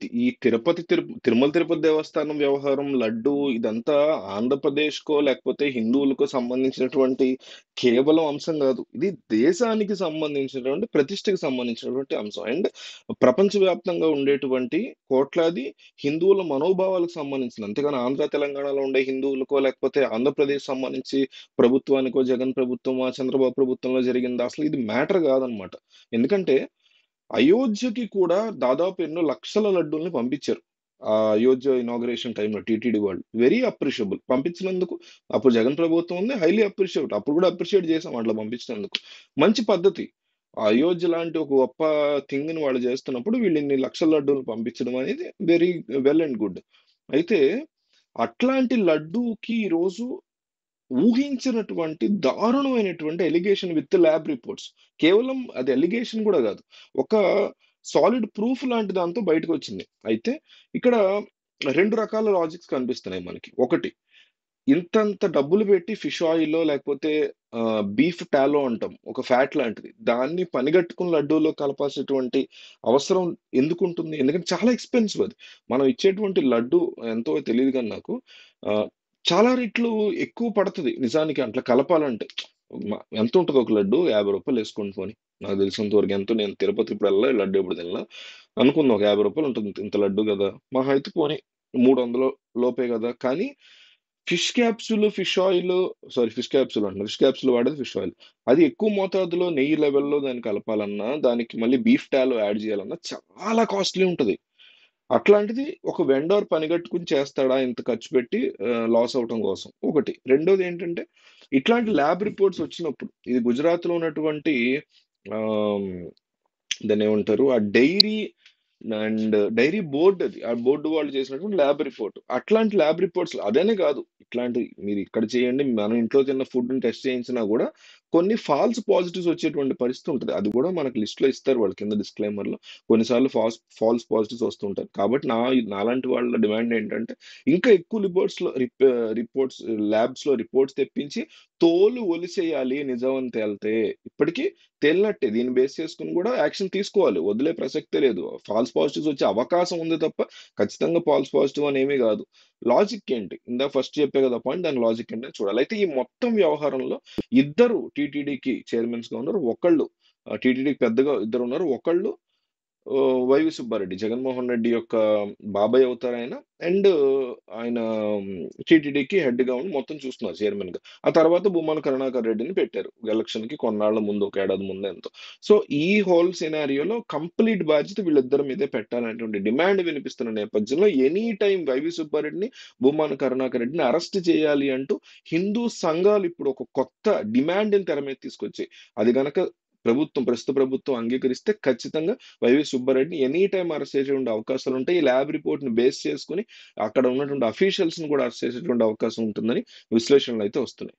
ఈ తిరుమల తిరుపతి దేవస్థానం వ్యవహారం, లడ్డు ఇదంతా ఆంధ్రప్రదేశ్‌కో లేకపోతే హిందువులకో సంబంధించినటువంటి కేవలం అంశం గాదు. ఇది దేశానికి సంబంధించినటువంటి ప్రతిష్టకి సంబంధించినటువంటి అంశం. అండ్ ప్రపంచవ్యాప్తంగా ఉండేటువంటి కోట్లాది హిందువుల మనోభావాలకు సంబంధించింది. అంతేగాని ఆంధ్ర, తెలంగాణలో ఉండే హిందువులకో లేకపోతే ఆంధ్రప్రదేశ్ సంబంధించి ప్రభుత్వానికో, జగన్ ప్రభుత్వమా, చంద్రబాబు ప్రభుత్వంలో జరిగిందా అసలు ఇది మ్యాటర్ గాదనమాట. ఎందుకంటే అయోధ్యకి కూడా దాదాపు ఎన్నో లక్షల లడ్డూల్ని పంపించారు. అయోధ్య ఇనాగరేషన్ టైమ్‌లో టీటీడీ వాళ్ళు. Very appreciable. పంపించినందుకు అప్పుడు జగన్ ప్రభుత్వం ఉంది. Highly appreciate. అప్పుడు కూడా అప్రిషియేట్ చేసాం అట్లా పంపించినందుకు. మంచి పద్ధతి. అయోధ్య లాంటి ఒక గొప్ప థింగ్‌ని వాళ్ళు చేస్తున్నప్పుడు వీళ్ళు ఇన్ని లక్షల లడ్డూలు పంపించడం అనేది వెరీ వెల్ అండ్ గుడ్. అయితే అట్లాంటి లడ్డూకి ఈరోజు ఊహించినటువంటి దారుణమైనటువంటి ఎలిగేషన్ విత్ ల్యాబ్ రిపోర్ట్స్. కేవలం అది ఎలిగేషన్ గూడా గాదు. ఒక సాలిడ్ ప్రూఫ్ లాంటి దాంతో బయటకొచ్చింది. అయితే ఇక్కడ 2 రకాల లాజిక్స్ కనిపిస్తున్నాయి మనకి. ఒకటి, ఇంతంత డబ్బులు పెట్టి ఫిష్ ఆయిలో లేకపోతే బీఫ్ టాలో అంటాం. ఒక ఫ్యాట్ లాంటిది. దాన్ని పనిగట్టుకొని లడ్డూలో కలపాల్సినటువంటి అవసరం ఎందుకుంటుంది? ఎందుకంటే చాలా ఎక్స్‌పెన్సివ్ అది. మనం ఇచ్చేటువంటి లడ్డు ఎంతో తెలీదు గాని నాకు. ఆహ్, చాలా రెట్లు ఎక్కువ పడతది నిజానికి అట్లా కలపాలంటే. ఎంతుంటది ఒక లడ్డు? రూ. 50 ఏసుకోండి పోనీ. నాకు తెలిసినంత వరకు ఎంతో నేను తిరుపతి ఎప్పుడు ఎళ్ళలా, లడ్డు ఎప్పుడు తినలా. అనుకుందాం ఒక రూ. 50 ఉంటుంది. ఇంత లడ్డు గదా! మహా అయితే పోనీ 300 లోపే గదా! కానీ fish oil sorry fish capsule అంటున్నా. ఫిష్ క్యాప్సూల్ వాడేది ఫిష్ ఆయిల్. అది ఎక్కువ మోతాదులో నెయ్యి లెవెల్‌లో దాన్ని కలపాలన్నా, దానికి మళ్ళీ బీఫ్ టాలో యాడ్ చేయాలన్నా చాలా కాస్ట్‌లీ ఉంటది. అట్లాంటిది ఒక వెండార్ పనిగట్టుకొని చేస్తాడా ఇంత ఖర్చు పెట్టి లాస్ అవ్వటం కోసం? ఒకటి. రెండోదేంటంటే ఇట్లాంటి ల్యాబ్ రిపోర్ట్స్ వచ్చినప్పుడు ఇది గుజరాత్‌లో ఉన్నటువంటి ఆహ్, దాన్నేమంటారు? ఆ డైరీ బోర్డ్ అది. ఆ బోర్డ్ వాళ్ళు చేసినటువంటి ల్యాబ్ రిపోర్ట్. అట్లాంటి ల్యాబ్ రిపోర్ట్స్ అదనే కాదు. ఇట్లాంటి మీరు ఇక్కడ చేయండి. మన ఇంట్లో తిన్న ఫుడ్‌ని టెస్ట్ చేయించినా గూడా కొన్ని ఫాల్స్ పాజిటివ్స్ వచ్చేటువంటి పరిస్థితి ఉంటది. అది గూడా మనకు లిస్ట్‌లో ఇస్తారు వాళ్ళు కింద డిస్క్లైమర్‌లో. కొన్నిసార్లు ఫాల్స్ పాజిటివ్స్ వస్తుంటాయి. కాబట్టి నాలాంటి వాళ్ళ డిమాండ్ ఏంటంటే ఇంకా ఎక్కువ రిపోర్ట్స్ ల్యాబ్స్‌లో రిపోర్ట్స్ తెప్పించి తోలు ఒలిసేయాలి నిజం అని తేలితే. ఇప్పటికి తేలినట్టే. దీన్ని బేస్ చేసుకొని గూడా యాక్షన్ తీసుకోవాలి. వదిలే ప్రసక్తే లేదు. ఫాల్స్ పాజిటివ్స్ వచ్చే అవకాశం ఉంది తప్ప, ఖచ్చితంగా ఫాల్స్ పాజిటివ్ అనేమి గాదు. లాజిక్ ఏంటి? ఇందాక ఫస్ట్ చెప్పా గదా పాయింట్. దాని లాజిక్ ఏంటని చూడాలి. అయితే ఈ మొత్తం వ్యవహారంలో ఇద్దరు టీటీడీకి చైర్మన్స్‌గా ఉన్నారు. ఒకళ్ళు టీటీడీకి పెద్దగా ఇద్దరున్నారు. ఒకళ్ళు వైవి సుబ్బారెడ్డి. జగన్మోహన్ రెడ్డి యొక్క బాబాయ్ అవుతారాయన. అండ్ ఆయన టీటీడీకి హెడ్‌గా ఉండి మొత్తం చూస్తున్నారు చైర్మన్‌గా. ఆ తర్వాత భూమన కరుణాకర్ రెడ్డిని పెట్టారు. ఎలక్షన్‌కి కొన్నాళ్ళ ముందు, ఒక ఏడాది ముందో ఎంతో. సో, ఈ హోల్ సినారియోలో కంప్లీట్ బాధ్యత వీళ్ళిద్దరి మీదే పెట్టాలనేటువంటి డిమాండ్ వినిపిస్తున్న నేపథ్యంలో ఎనీ టైమ్ వైవి సుబ్బారెడ్డిని, భూమన కరుణాకర్ రెడ్డిని అరెస్ట్ చేయాలి అంటూ హిందూ సంఘాలు ఇప్పుడు ఒక కొత్త డిమాండ్‌ని తెర మీద తీసుకొచ్చాయి. అది గనక ప్రస్తుత ప్రభుత్వం అంగీకరిస్తే ఖచ్చితంగా వైవి సుబ్బారెడ్డిని ఎనీ టైమ్ అరెస్ట్ చేసేటువంటి అవకాశాలుంటాయి. ఈ ల్యాబ్ రిపోర్ట్‌ని బేస్ చేసుకొని అక్కడ ఉన్నటువంటి అఫీషియల్స్‌ని కూడా అరెస్ట్ చేసేటువంటి అవకాశం ఉంటుందని విశ్లేషణలయితే వస్తున్నాయి.